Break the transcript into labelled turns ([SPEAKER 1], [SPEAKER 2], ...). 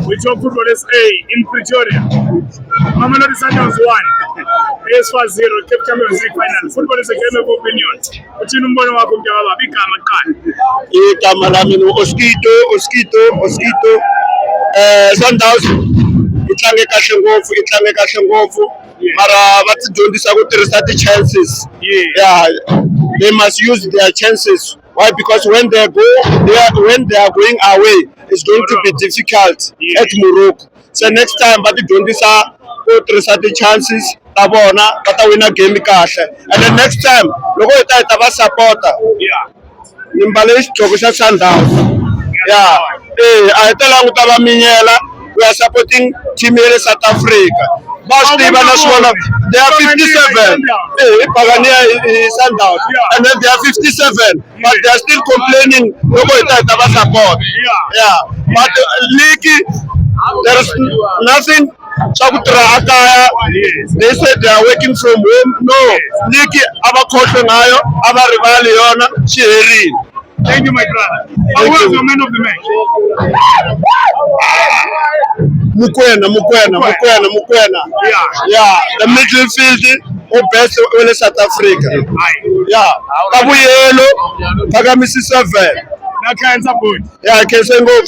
[SPEAKER 1] We talk football SA in Pretoria. Mamelodi Sundowns 1. AS FAR 0. Cape Champions League final. Football is a game of opinion. Uthini umbono wakho mntakababa? Igama qala.
[SPEAKER 2] Igama lami Oskito. Sundowns itlange kahle ngopfu. Mara va tidyondzisa ku tirhisa ti-chances. Yeah, they must use their chances. Why? Because when they are going away, it's going to be difficult at Morocco. So next time, va tidyondzisa ku tirhisa ti-chances ta vona, va ta wina game kahle. And then next time, loko hi ta va supporta. Ni mbale xidloko xa Sundowns. Yeah, a hi ta languta va minyela. We are supporting team here in South Africa. But they are 57. Pagania is Sundowns. And then they are 57. But they are still complaining. Support. Yeah. But League, there is nothing. They said they are working from home. No. League, our coach and I, our rival, Sheri.
[SPEAKER 1] Thank you, my brother. Who was the man of the match?
[SPEAKER 2] Mukwena. Yeah. The midfield who best in South Africa. Yeah. Kabuyelo, Pagamisi 7.
[SPEAKER 1] That kind of good.
[SPEAKER 2] Yeah, I can say go.